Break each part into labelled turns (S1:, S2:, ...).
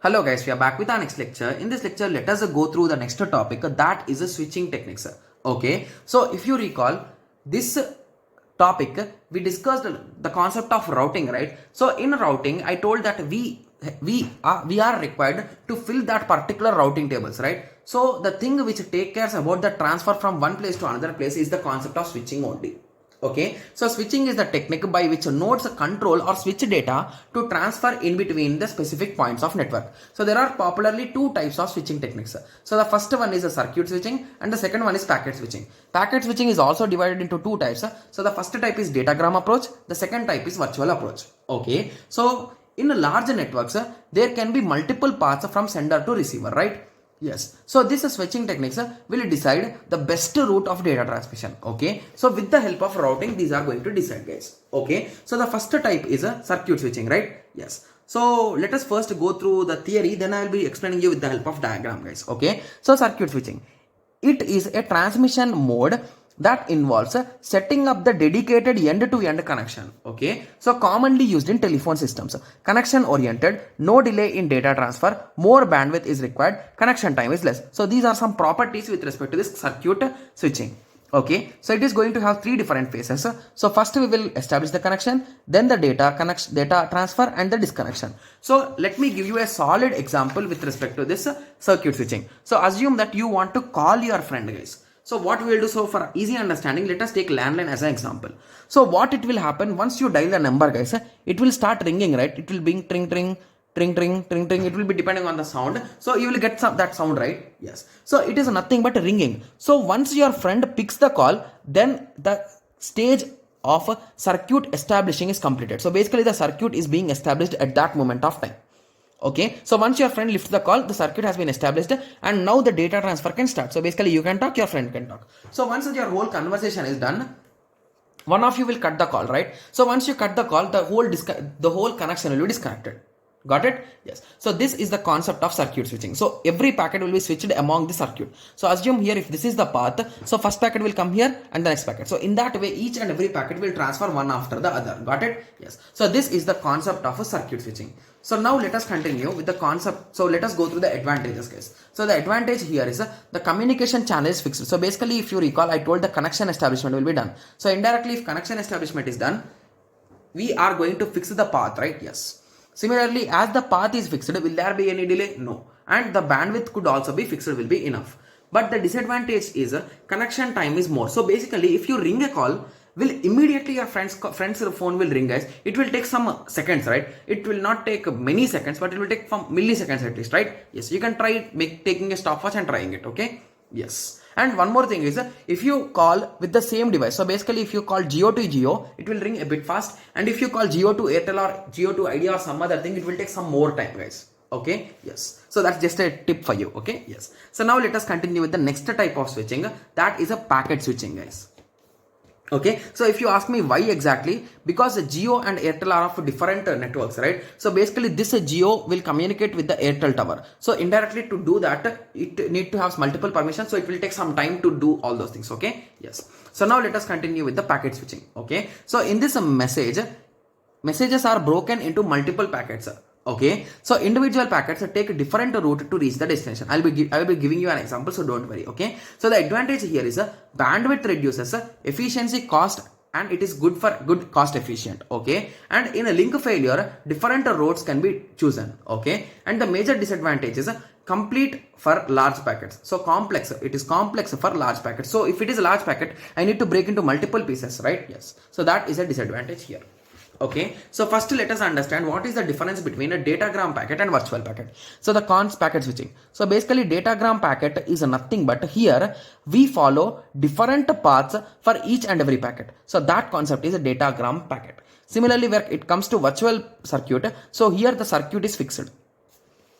S1: Hello guys, we are back with our next lecture. In this lecture, let us go through the next topic, that is switching techniques. Okay, so if you recall this topic, we discussed the concept of routing, right? So in routing, I told that we are required to fill that particular routing tables, right? So the thing which take care about the transfer from one place to another place is the concept of switching only. Okay, so switching is the technique by which nodes control or switch data to transfer in between the specific points of network. So there are popularly two types of switching techniques. So the first one is a circuit switching and the second one is packet switching. Packet switching is also divided into two types. So the first type is datagram approach, the second type is virtual approach. Okay, so in large networks, there can be multiple paths from sender to receiver, right? Yes, so this switching techniques will decide the best route of data transmission. Okay, so with the help of routing, these are going to decide, guys. Okay, so the first type is a circuit switching, right? Yes, so let us first go through the theory, then I will be explaining you with the help of diagram, guys. Okay, so circuit switching, it is a transmission mode that involves setting up the dedicated end-to-end connection. Okay, so commonly used in telephone systems. Connection oriented, no delay in data transfer, more bandwidth is required, connection time is less. So these are some properties with respect to this circuit switching. Okay, so it is going to have three different phases. So first we will establish the connection, then the data transfer and the disconnection. So let me give you a solid example with respect to this circuit switching. So assume that you want to call your friend, guys. So what we will do, so for easy understanding, let us take landline as an example. So what it will happen once you dial the number, guys, it will start ringing, right? It will be tring tring tring tring tring tring. It will be depending on the sound. So you will get that sound, right? Yes. So it is nothing but ringing. So once your friend picks the call, then the stage of circuit establishing is completed. So basically the circuit is being established at that moment of time. Okay, so once your friend lifts the call, the circuit has been established and now the data transfer can start. So basically you can talk, your friend can talk. So once your whole conversation is done, one of you will cut the call, right? So once you cut the call, the whole connection will be disconnected. Got it? Yes. So this is the concept of circuit switching. So every packet will be switched among the circuit. So assume here if this is the path, so first packet will come here and the next packet. So in that way, each and every packet will transfer one after the other. Got it? Yes. So this is the concept of a circuit switching. So now let us continue with the concept. So let us go through the advantages, guys. So the advantage here is the communication channel is fixed. So basically, if you recall, I told the connection establishment will be done. So indirectly, if connection establishment is done, we are going to fix the path, right? Yes. Similarly, as the path is fixed, will there be any delay? No. And the bandwidth could also be fixed, will be enough. But the disadvantage is connection time is more. So basically, if you ring a call, will immediately your friend's phone will ring, guys. It will take some seconds, right? It will not take many seconds, but it will take from milliseconds at least, right? Yes, you can try taking a stopwatch and trying it, okay? Yes. And one more thing is, if you call with the same device, so basically if you call Jio to Jio, it will ring a bit fast. And if you call Jio to Airtel or Jio to Idea or some other thing, it will take some more time, guys. Okay, yes. So that's just a tip for you, okay? Yes. So now let us continue with the next type of switching. That is a packet switching, guys. Okay, so if you ask me why exactly, because Jio and Airtel are of different networks, right? So basically this Jio will communicate with the Airtel tower. So indirectly to do that, it need to have multiple permissions. So it will take some time to do all those things. Okay, yes. So now let us continue with the packet switching. Okay, so in this messages are broken into multiple packets. Okay, so individual packets take a different route to reach the destination. I will be giving you an example, so don't worry. Okay, so the advantage here is bandwidth reduces efficiency, cost, and it is good cost efficient. Okay, and in a link failure, different routes can be chosen. Okay, and the major disadvantage is complete for large packets. So complex, it is complex for large packets. So if it is a large packet, I need to break into multiple pieces, right? Yes, so that is a disadvantage here. Okay, so first let us understand what is the difference between a datagram packet and virtual packet. So the packet switching. So basically datagram packet is nothing but here we follow different paths for each and every packet. So that concept is a datagram packet. Similarly, where it comes to virtual circuit, so here the circuit is fixed.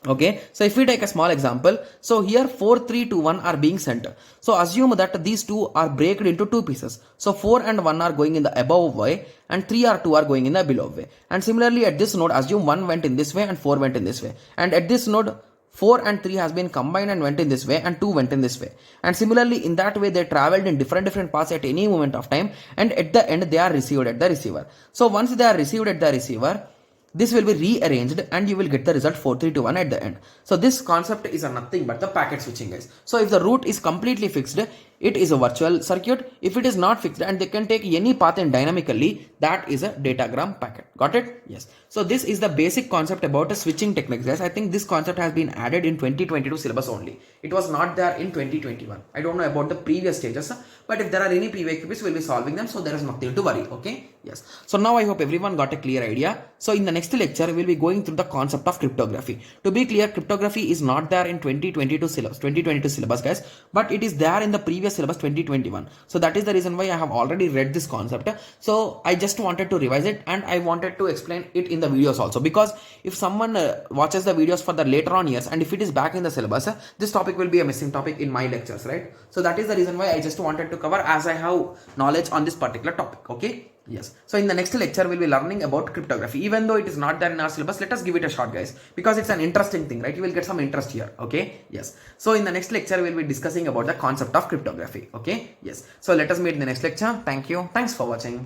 S1: Okay, so if we take a small example, so here 4, 3, 2, 1 are being sent. So assume that these two are broken into two pieces. So 4 and 1 are going in the above way and 3 or 2 are going in the below way. And similarly at this node, assume 1 went in this way and 4 went in this way. And at this node, 4 and 3 has been combined and went in this way and 2 went in this way. And similarly in that way they traveled in different paths at any moment of time, and at the end they are received at the receiver. So once they are received at the receiver, this will be rearranged and you will get the result 4321 at the end. So this concept is a nothing but the packet switching, guys. So if the route is completely fixed, it is a virtual circuit. If it is not fixed and they can take any path in dynamically, that is a datagram packet. Got it? Yes. So this is the basic concept about a switching techniques, guys. I think this concept has been added in 2022 syllabus only. It was not there in 2021. I don't know about the previous stages, but if there are any prerequisites, we'll be solving them. So there is nothing to worry. Okay. Yes. So now I hope everyone got a clear idea. So in the next lecture, we'll be going through the concept of cryptography. To be clear, cryptography is not there in 2022 syllabus, guys, but it is there in the previous syllabus 2021. So that is the reason why I have already read this concept. So I just wanted to revise it and I wanted to explain it in the videos also, because if someone watches the videos for the later on years and if it is back in the syllabus, this topic will be a missing topic in my lectures, right? So that is the reason why I just wanted to cover as I have knowledge on this particular topic. Okay. Yes. So in the next lecture, we'll be learning about cryptography. Even though it is not there in our syllabus, let us give it a shot, guys, because it's an interesting thing, right? You will get some interest here. Okay. Yes. So in the next lecture, we'll be discussing about the concept of cryptography. Okay. Yes. So let us meet in the next lecture. Thank you. Thanks for watching.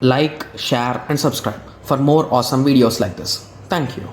S1: Like, share and subscribe for more awesome videos like this. Thank you.